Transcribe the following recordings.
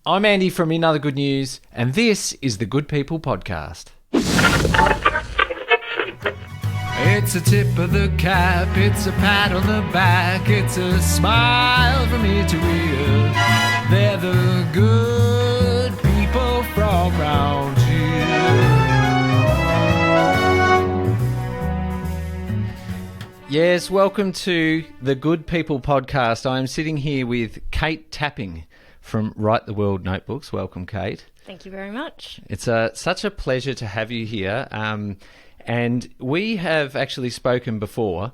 I'm Andy from In Other Good News, and this is the Good People Podcast. It's a tip of the cap, it's a pat on the back, it's a smile from ear to ear. They're the good people from round here. Yes, welcome to the Good People Podcast. I'm sitting here with Kate Tapping from Write the World Notebooks. Welcome, Kate. Thank you very much. It's such a pleasure to have you here. And we have actually spoken before,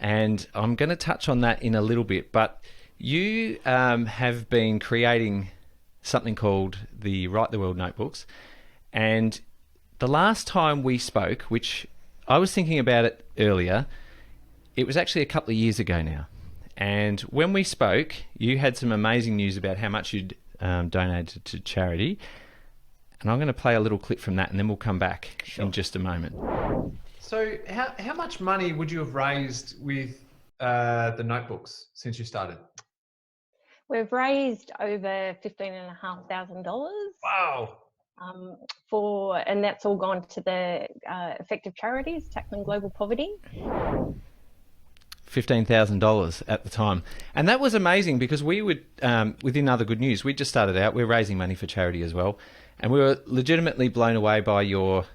and I'm going to touch on that in a little bit. But you have been creating something called the Write the World Notebooks. And the last time we spoke, which I was thinking about it earlier, it was actually a couple of years ago now. And when we spoke, you had some amazing news about how much you'd donated to charity. And I'm going to play a little clip from that, and then we'll come back in just a moment. So how much money would you have raised with the notebooks since you started? We've raised over $15,500. Wow. And that's all gone to the effective charities tackling global poverty. $15,000 at the time. And that was amazing because we would, within Other Good News, we just started out, we're raising money for charity as well. And we were legitimately blown away by your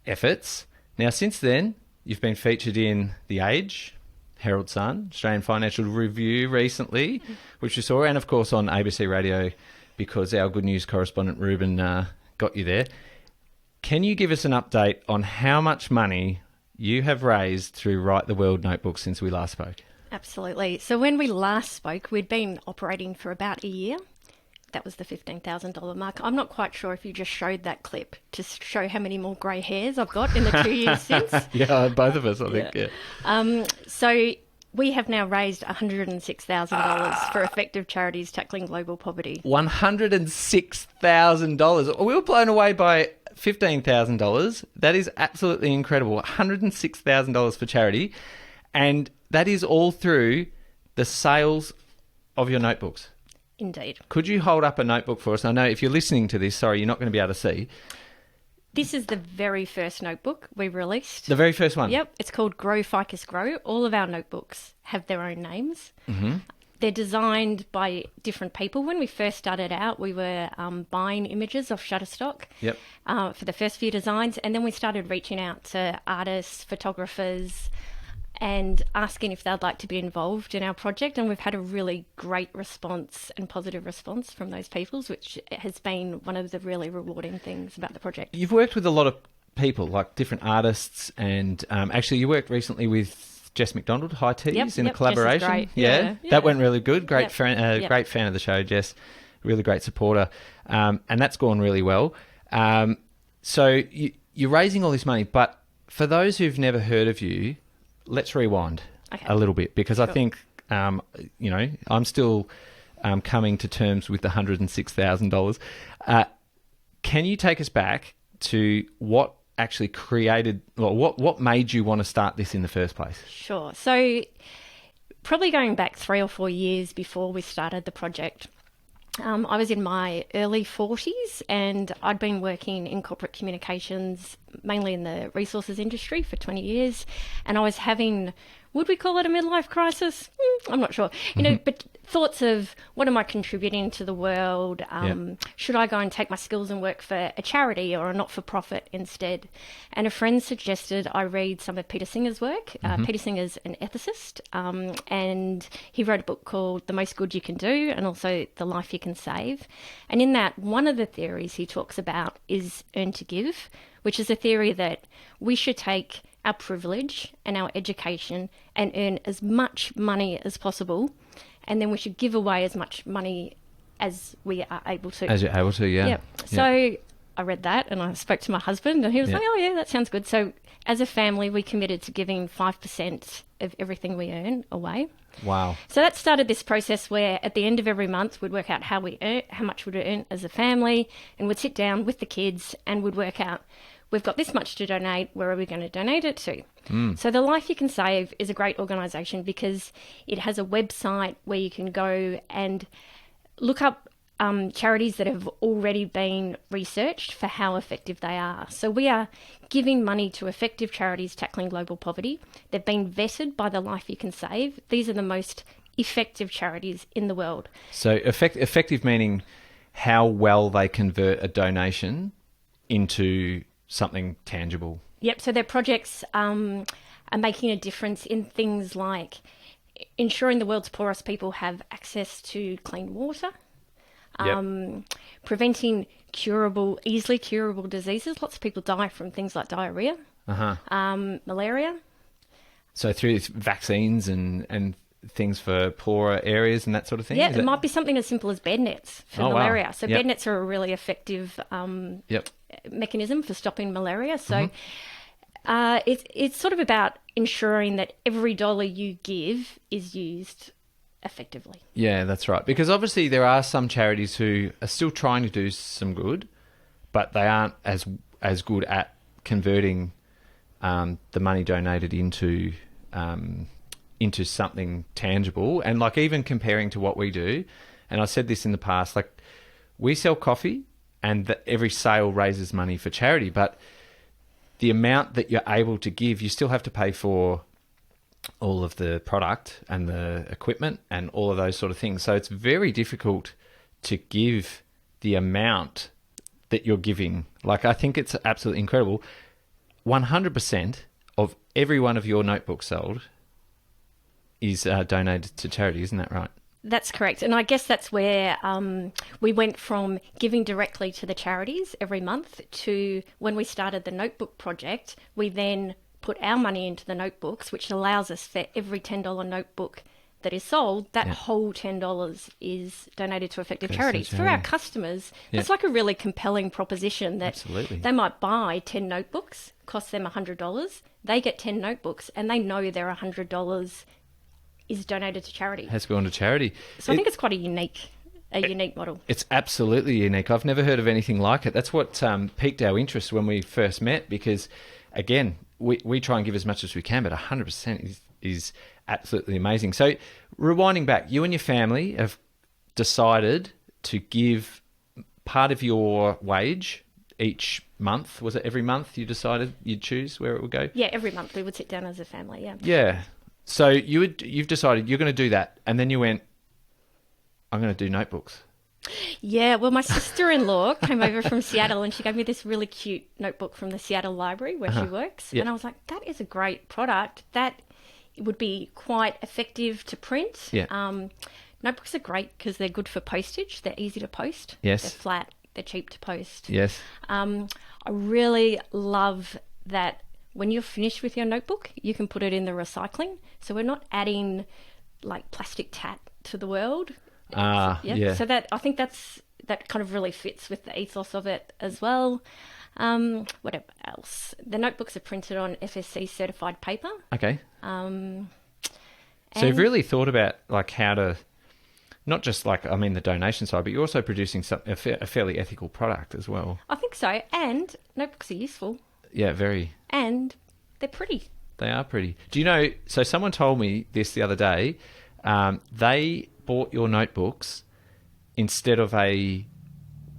efforts. Now, since then, you've been featured in The Age, Herald Sun, Australian Financial Review recently, which you saw, and of course on ABC Radio because our Good News correspondent Ruben got you there. Can you give us an update on how much money you have raised through Write the World Notebooks since we last spoke? Absolutely. So when we last spoke, we'd been operating for about a year. That was the $15,000 mark. I'm not quite sure if you just showed that clip to show how many more grey hairs I've got in the 2 years since. Yeah, both of us, I think. Yeah. So we have now raised $106,000 for effective charities tackling global poverty. $106,000. We were blown away by $15,000. That is absolutely incredible. $106,000 for charity. And that is all through the sales of your notebooks. Indeed. Could you hold up a notebook for us? I know if you're listening to this, sorry, you're not going to be able to see. This is the very first notebook we released. The very first one? Yep. It's called Grow Ficus Grow. All of our notebooks have their own names. Mm-hmm. They're designed by different people. When we first started out, we were buying images off Shutterstock for the first few designs. And then we started reaching out to artists, photographers, and asking if they'd like to be involved in our project. And we've had a really great response and positive response from those people, which has been one of the really rewarding things about the project. You've worked with a lot of people, like different artists, and actually you worked recently with Jess McDonald, High Teas, in a collaboration. Jess is great. Yeah, that went really good. Great fan, great fan of the show, Jess. Really great supporter, and that's gone really well. So you're raising all this money, but for those who've never heard of you, let's rewind a little bit because I think, I'm still coming to terms with the $106,000. Can you take us back to what actually created, well, what made you want to start this in the first place? Sure. So probably going back 3 or 4 years before we started the project, I was in my early 40s and I'd been working in corporate communications, mainly in the resources industry for 20 years. And I was having, would we call it a midlife crisis? I'm not sure. But thoughts of what am I contributing to the world? Should I go and take my skills and work for a charity or a not-for-profit instead? And a friend suggested I read some of Peter Singer's work. Peter Singer's an ethicist, and he wrote a book called The Most Good You Can Do and also The Life You Can Save. And in that, one of the theories he talks about is earn to give, which is a theory that we should take our privilege and our education and earn as much money as possible, and then we should give away as much money as we are able to. As you're able to, yeah. Yep. So I read that and I spoke to my husband and he was like, oh yeah, that sounds good. So as a family, we committed to giving 5% of everything we earn away. Wow. So that started this process where at the end of every month we'd work out how much we'd earn as a family, and we'd sit down with the kids and we'd work out, we've got this much to donate, where are we going to donate it to? So The Life You Can Save is a great organisation because it has a website where you can go and look up charities that have already been researched for how effective they are. So we are giving money to effective charities tackling global poverty. They've been vetted by the Life You Can Save. These are the most effective charities in the world. So effective meaning how well they convert a donation into something tangible. Yep, so their projects are making a difference in things like ensuring the world's poorest people have access to clean water, preventing easily curable diseases. Lots of people die from things like diarrhea, malaria. So through vaccines and things for poorer areas and that sort of thing? Yeah, it might be something as simple as bed nets for malaria. Wow. So bed nets are a really effective mechanism for stopping malaria. So it's sort of about ensuring that every dollar you give is used effectively. Yeah, that's right. Because obviously there are some charities who are still trying to do some good, but they aren't as good at converting the money donated into something tangible. And like even comparing to what we do, and I said this in the past, like we sell coffee and every sale raises money for charity, but the amount that you're able to give, you still have to pay for all of the product and the equipment and all of those sort of things. So it's very difficult to give the amount that you're giving. Like I think it's absolutely incredible. 100% of every one of your notebooks sold is donated to charity, isn't that right? That's correct. And I guess that's where we went from giving directly to the charities every month to when we started the notebook project, we then put our money into the notebooks, which allows us for every $10 notebook that is sold, that whole $10 is donated to effective charities. For our customers, it's like a really compelling proposition that they might buy 10 notebooks, cost them $100. They get 10 notebooks and they know their $100 is donated to charity. Has gone to charity. So I think it's quite a unique model. It's absolutely unique. I've never heard of anything like it. That's what piqued our interest when we first met because, again, we try and give as much as we can, but 100% is absolutely amazing. So rewinding back, you and your family have decided to give part of your wage each month. Was it every month you decided you'd choose where it would go? Yeah, every month we would sit down as a family, Yeah. So you've decided you're going to do that, and then you went, I'm going to do notebooks. Yeah, well, my sister-in-law came over from Seattle and she gave me this really cute notebook from the Seattle Library where she works. And I was like, that is a great product. That would be quite effective to print. Yeah. Notebooks are great because they're good for postage. They're easy to post. Yes. They're flat. They're cheap to post. Yes. I really love that when you're finished with your notebook, you can put it in the recycling. So we're not adding like plastic tat to the world. Yeah. So that I think that kind of really fits with the ethos of it as well. Whatever else, the notebooks are printed on FSC certified paper. Okay. So you've really thought about like how to, not just like the donation side, but you're also producing a fairly ethical product as well. I think so, and notebooks are useful. Yeah, very. And they're pretty. They are pretty. Do you know? So someone told me this the other day. They bought your notebooks instead of a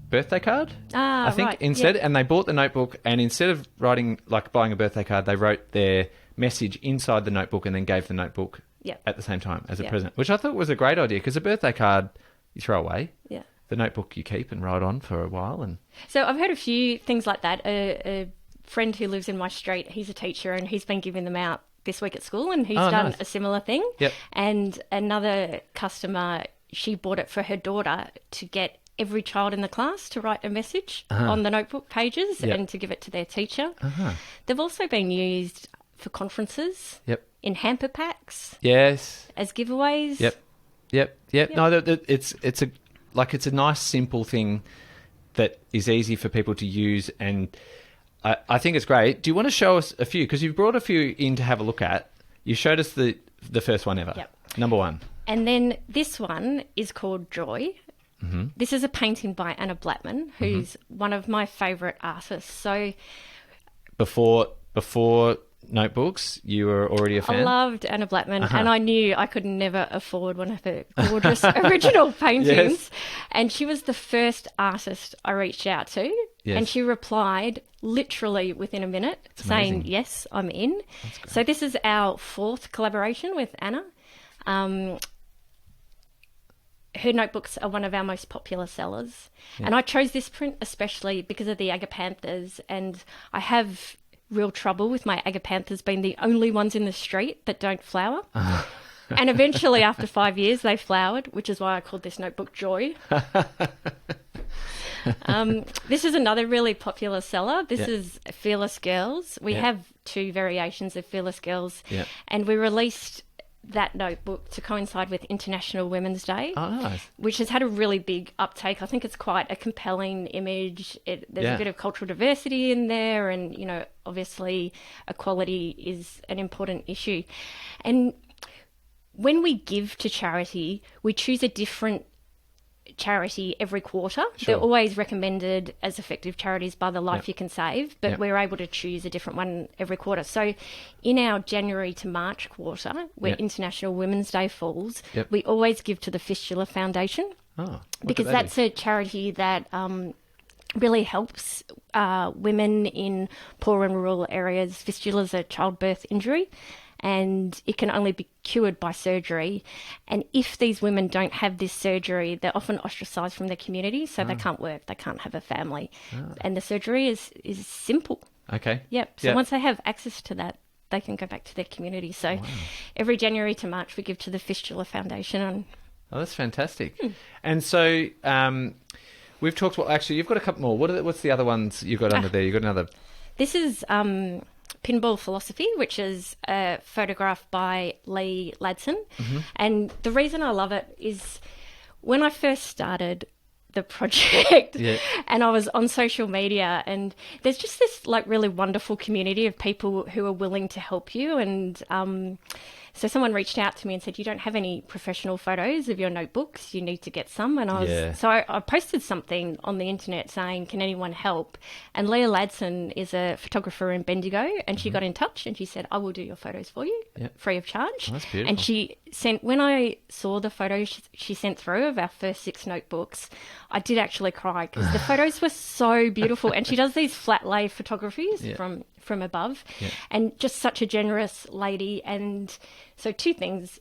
birthday card. I think right. instead, and they bought the notebook, and instead of buying a birthday card, they wrote their message inside the notebook and then gave the notebook at the same time as a present, which I thought was a great idea because a birthday card you throw away. Yeah. The notebook you keep and write on for a while. And so I've heard a few things like that. A friend who lives in my street, he's a teacher and he's been giving them out this week at school and he's done a similar thing. Yep. And another customer, she bought it for her daughter to get every child in the class to write a message on the notebook pages and to give it to their teacher. They've also been used for conferences. Yep. In hamper packs. Yes. As giveaways. Yep. No, it's a nice simple thing that is easy for people to use, and I think it's great. Do you want to show us a few? Because you've brought a few in to have a look at. You showed us the first one ever. Yep. Number one. And then this one is called Joy. Mm-hmm. This is a painting by Anna Blattman, who's one of my favourite artists. So before notebooks. You were already a fan? I loved Anna Blackman, and I knew I could never afford one of her gorgeous original paintings. Yes. And she was the first artist I reached out to, Yes. and she replied literally within a minute saying, amazing. yes, I'm in. So this is our 4th collaboration with Anna. Her notebooks are one of our most popular sellers. Yeah. And I chose this print especially because of the agapanthus, and I have real trouble with my agapanthus being the only ones in the street that don't flower. And eventually, after 5 years, they flowered, which is why I called this notebook Joy. This is another really popular seller. This is Fearless Girls. We have 2 variations of Fearless Girls, and we released that notebook to coincide with International Women's Day, which has had a really big uptake. I think it's quite a compelling image. There's a bit of cultural diversity in there, and, you know, obviously equality is an important issue. And when we give to charity, we choose a different charity every quarter. Sure. They're always recommended as effective charities by the Life You Can Save, but Yep. we're able to choose a different one every quarter. So in our January to March quarter, where Yep. International Women's Day falls, Yep. we always give to the Fistula Foundation, because that's a charity that really helps women in poor and rural areas. Fistula is a childbirth injury, and it can only be cured by surgery. And if these women don't have this surgery, they're often ostracised from their community, so they can't work, they can't have a family. And the surgery is simple. Okay. Yep. So once they have access to that, they can go back to their community. So every January to March, we give to the Fistula Foundation. And Oh, that's fantastic. And so we've talked about, actually, you've got a couple more. What's the other ones you've got under there? You've got another. this is Pinball Philosophy, which is a photograph by Lee Ladson. And the reason I love it is when I first started the project and I was on social media, and there's just this like really wonderful community of people who are willing to help you. And so someone reached out to me and said, you don't have any professional photos of your notebooks, you need to get some. And I posted something on the internet saying, can anyone help? And Leah Ladson is a photographer in Bendigo, and she got in touch and she said, I will do your photos for you free of charge. Oh, that's beautiful. And she sent, when I saw the photos she sent through of our first 6 notebooks, I did actually cry because the photos were so beautiful. And she does these flat lay photographies from above, and just such a generous lady. And so 2 things.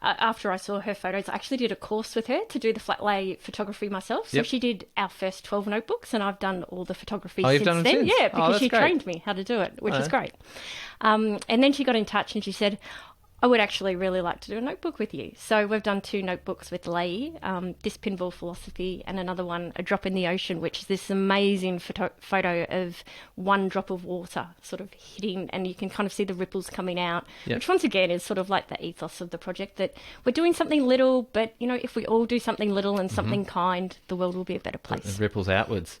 After I saw her photos, I actually did a course with her to do the flat lay photography myself. So she did our first 12 notebooks, and I've done all the photography since done them then. since? Yeah, Oh, because that's she great. trained me how to do it, which is great. And then she got in touch and she said, I would actually really like to do a notebook with you. So we've done 2 notebooks with Lee, this Pinball Philosophy, and another one, A Drop in the Ocean, which is this amazing photo of one drop of water sort of hitting, and you can kind of see the ripples coming out, which once again is sort of like the ethos of the project, that we're doing something little, but, you know, if we all do something little and something kind, the world will be a better place. It ripples outwards.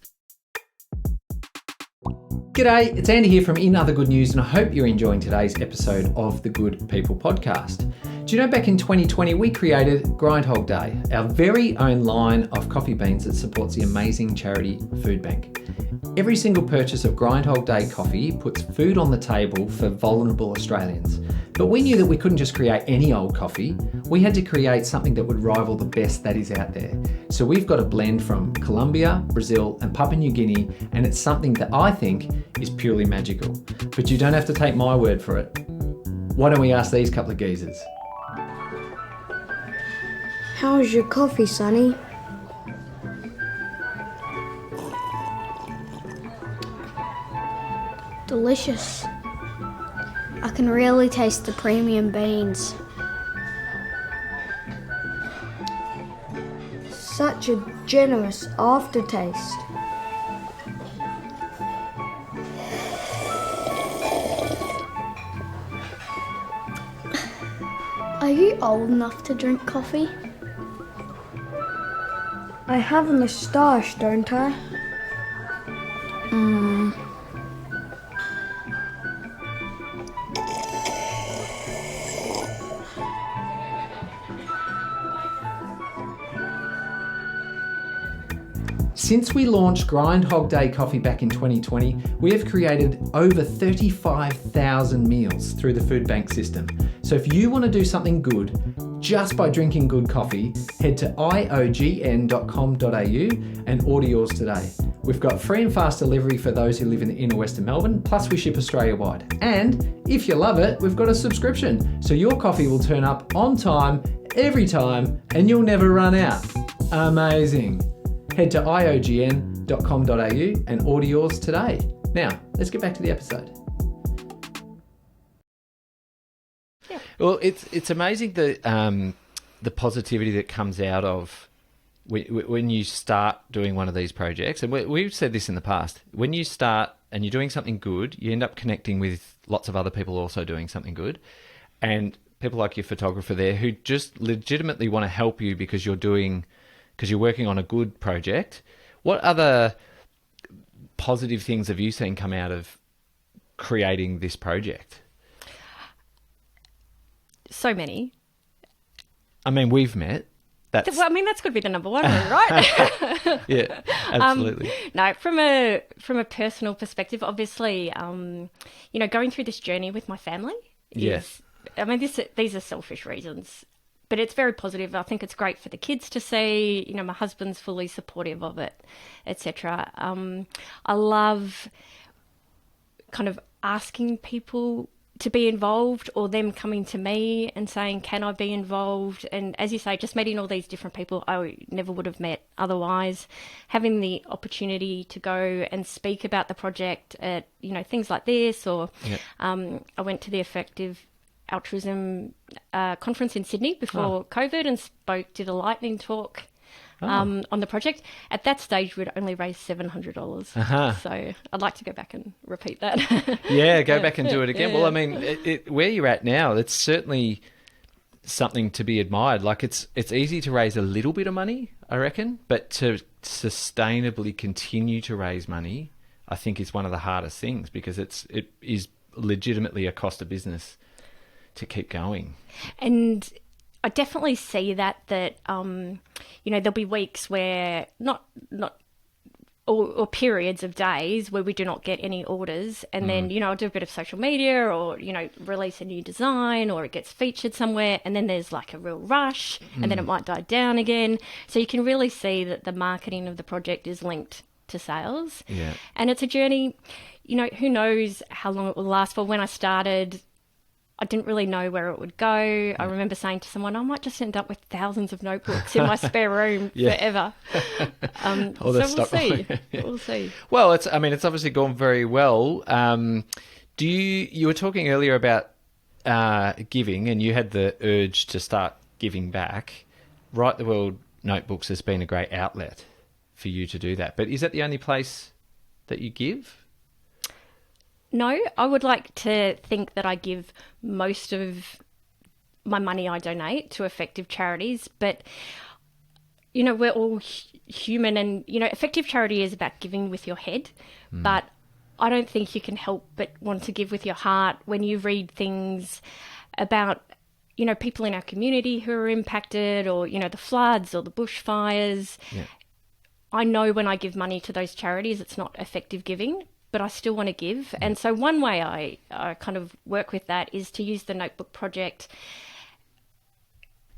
G'day, it's Andy here from In Other Good News, and I hope you're enjoying today's episode of the Good People podcast. Do you know back in 2020 we created Grindhog Day, our very own line of coffee beans that supports the amazing charity Foodbank. Every single purchase of Grindhog Day coffee puts food on the table for vulnerable Australians. But we knew that we couldn't just create any old coffee, we had to create something that would rival the best that is out there. So we've got a blend from Colombia, Brazil and Papua New Guinea, and it's something that I think is purely magical. But you don't have to take my word for it. Why don't we ask these couple of geezers? How's your coffee, Sonny? Delicious. I can really taste the premium beans. Such a generous aftertaste. Are you old enough to drink coffee? I have a moustache, don't I? Since we launched Grindhog Day Coffee back in 2020, we have created over 35,000 meals through the Foodbank system. So if you want to do something good just by drinking good coffee, head to iogn.com.au and order yours today. We've got free and fast delivery for those who live in the inner western Melbourne, plus we ship Australia-wide. And if you love it, we've got a subscription, so your coffee will turn up on time, every time, and you'll never run out. Amazing. Head to iogn.com.au and order yours today. Now, let's get back to the episode. Well, it's amazing the positivity that comes out of when you start doing one of these projects. And we've said this in the past. When you start and you're doing something good, you end up connecting with lots of other people also doing something good. And people like your photographer there who just legitimately want to help you because you're working on a good project. What other positive things have you seen come out of creating this project? So many. I mean, we've met. Well, I mean, that's got to be the number one, right? Yeah, absolutely. No, from a personal perspective, obviously, going through this journey with my family is, I mean, these are selfish reasons, but it's very positive. I think it's great for the kids to see. My husband's fully supportive of it, etc. I love kind of asking people to be involved, or them coming to me and saying, can I be involved? And as you say, just meeting all these different people I never would have met otherwise, having the opportunity to go and speak about the project at, things like this, or I went to the Effective Altruism conference in Sydney before COVID and did a lightning talk on the project. At that stage, we'd only raised $700. So I'd like to go back and repeat that. Go back and do it again. Well, I mean, where you're at now, it's certainly something to be admired. Like it's easy to raise a little bit of money, I reckon, but to sustainably continue to raise money, I think is one of the hardest things, because it is legitimately a cost of business to keep going. And I definitely see that there'll be weeks where or periods of days where we do not get any orders, and then I'll do a bit of social media, or release a new design, or it gets featured somewhere, and then there's like a real rush, and then it might die down again. So you can really see that the marketing of the project is linked to sales. And it's a journey. Who knows how long it will last for. When I started, I didn't really know where it would go. I remember saying to someone, I might just end up with thousands of notebooks in my spare room forever. So we'll see. We'll see. Well, it's obviously gone very well. You were talking earlier about giving, and you had the urge to start giving back. Right the World Notebooks has been a great outlet for you to do that. But is that the only place that you give? No, I would like to think that I give most of my money I donate to effective charities, but we're all human, and effective charity is about giving with your head, but I don't think you can help but want to give with your heart when you read things about people in our community who are impacted, or the floods or the bushfires. I know when I give money to those charities, it's not effective giving, but I still want to give. And so one way I kind of work with that is to use the notebook project.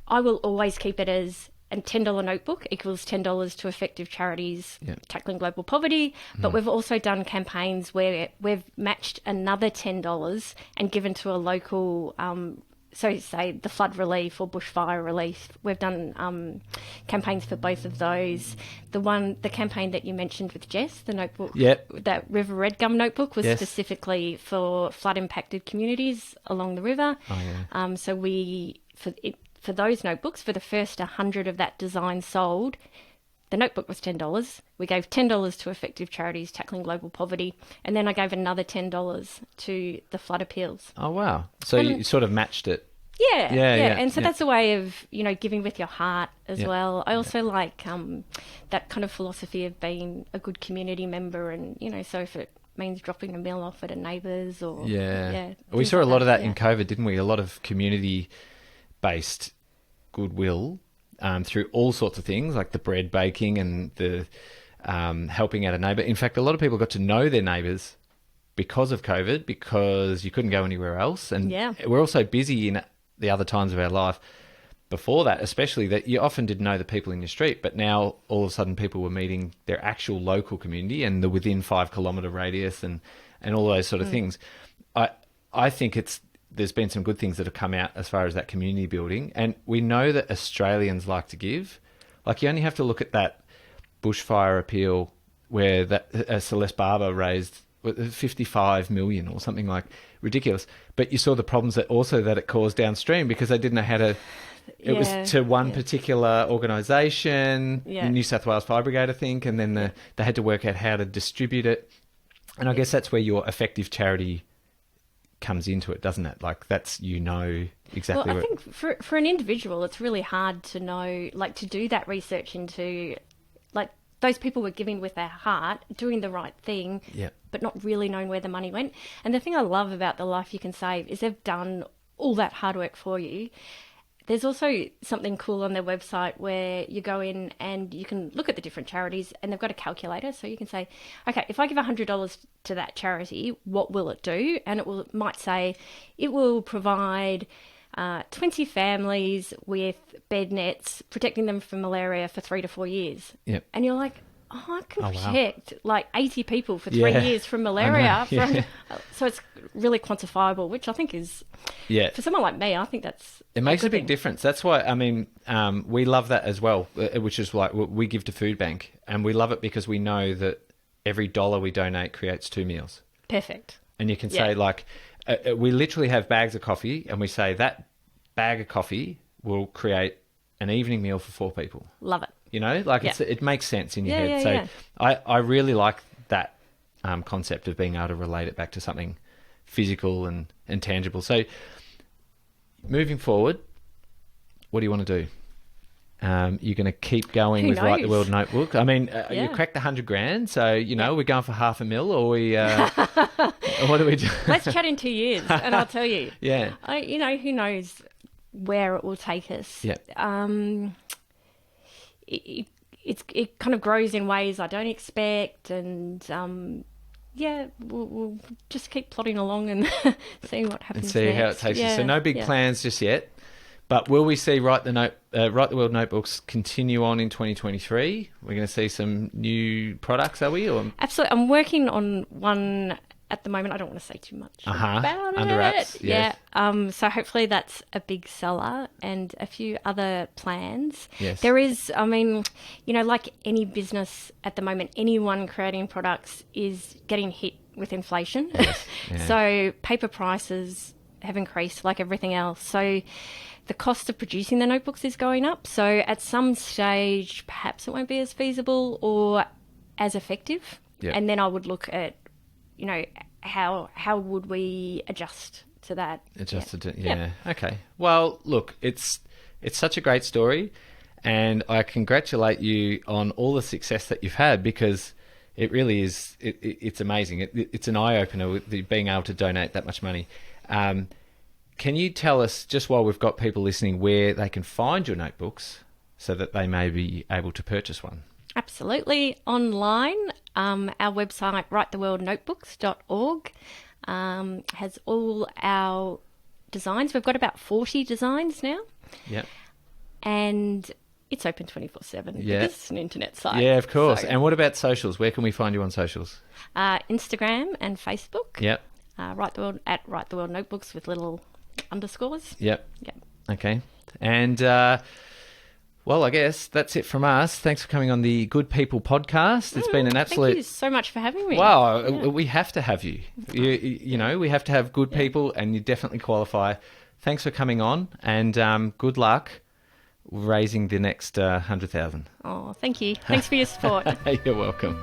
I will always keep it as a $10 notebook equals $10 to effective charities tackling global poverty. But we've also done campaigns where we've matched another $10 and given to a local, so say the flood relief or bushfire relief. We've done campaigns for both of those. The campaign that you mentioned with Jess, the notebook, that River Red Gum notebook was specifically for flood impacted communities along the river. So we, for those notebooks, for the first 100 of that design sold, the notebook was $10. We gave $10 to effective charities tackling global poverty, and then I gave another $10 to the flood appeals. Oh, wow. So you sort of matched it. Yeah. And so that's a way of, giving with your heart as well. I also like that kind of philosophy of being a good community member, and, so if it means dropping a meal off at a neighbour's or... We saw a lot of that in COVID, didn't we? A lot of community-based goodwill through all sorts of things, like the bread baking and the helping out a neighbour. In fact, a lot of people got to know their neighbours because of COVID, because you couldn't go anywhere else. And we're also busy in the other times of our life before that, especially, that you often didn't know the people in your street. But now all of a sudden people were meeting their actual local community and the within 5 kilometre radius and all those sort of things. I think there's been some good things that have come out as far as that community building. And we know that Australians like to give. Like, you only have to look at that bushfire appeal where that Celeste Barber raised 55 million or something, like, ridiculous. But you saw the problems that it caused downstream, because they didn't know how to. It was to one particular organisation, New South Wales Fire Brigade, I think, and then they had to work out how to distribute it. And I guess that's where your effective charity comes into it, doesn't it? Like, that's, exactly. Well, I think for an individual, it's really hard to know, like, to do that research into, like, those people were giving with their heart, doing the right thing, but not really knowing where the money went. And the thing I love about the Life You Can Save is they've done all that hard work for you. There's also something cool on their website where you go in and you can look at the different charities, and they've got a calculator. So you can say, okay, if I give $100 to that charity, what will it do? And it might say it will provide 20 families with bed nets, protecting them from malaria for 3 to 4 years. Yep. And you're like, I can protect like 80 people for 3 years from malaria. So it's really quantifiable, which I think is, for someone like me, I think it makes a big difference. That's why, I mean, we love that as well, which is like we give to Foodbank, and we love it because we know that every dollar we donate creates 2 meals. Perfect. And you can say, like, we literally have bags of coffee, and we say that bag of coffee will create an evening meal for 4 people. Love it. It makes sense in your head. So I really like that concept of being able to relate it back to something physical and tangible. So moving forward, what do you want to do? You're going to keep going with Write the World Notebook. I mean, you cracked the $100,000, so we're going for $500,000, or we. What do we do? Let's chat in 2 years, and I'll tell you. Yeah. Who knows where it will take us. Yeah. It kind of grows in ways I don't expect, and we'll just keep plodding along and seeing what happens. And see how it takes you. So no big plans just yet. But will we see Write the World Notebooks continue on in 2023? We're going to see some new products, are we? Or? Absolutely. I'm working on one at the moment. I don't want to say too much about it. Under wraps, yeah. So hopefully that's a big seller, and a few other plans. Yes. There is, I mean, like any business at the moment, anyone creating products is getting hit with inflation. Yes. Yeah. So paper prices have increased like everything else. So the cost of producing the notebooks is going up. So at some stage, perhaps it won't be as feasible or as effective. Yep. And then I would look at, how would we adjust to that? Okay. Well, look, it's such a great story, and I congratulate you on all the success that you've had, because it really is. It's amazing. It's an eye opener with being able to donate that much money. Can you tell us, just while we've got people listening, where they can find your notebooks so that they may be able to purchase one? Absolutely. Online, our website, writetheworldnotebooks.org, has all our designs. We've got about 40 designs now. Yeah. And it's open 24/7. Yeah. It's an internet site. Yeah, of course. So, and what about socials? Where can we find you on socials? Instagram and Facebook. Yep. Write the World Notebooks with little underscores. Yep. Yep. Okay. And well, I guess that's it from us. Thanks for coming on the Good People podcast. It's been an absolute. Thank you so much for having me. Wow, we have to have you. We have to have good people, and you definitely qualify. Thanks for coming on, and good luck raising the next 100,000. Oh, thank you. Thanks for your support. You're welcome.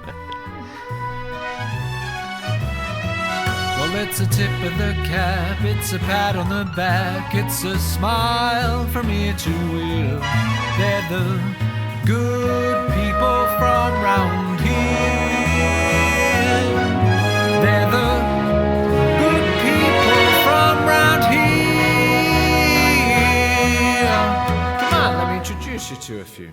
Well, it's a tip of the cap, it's a pat on the back, it's a smile from ear to ear. They're the good people from round here. They're the good people from round here. Come on, let me introduce you to a few.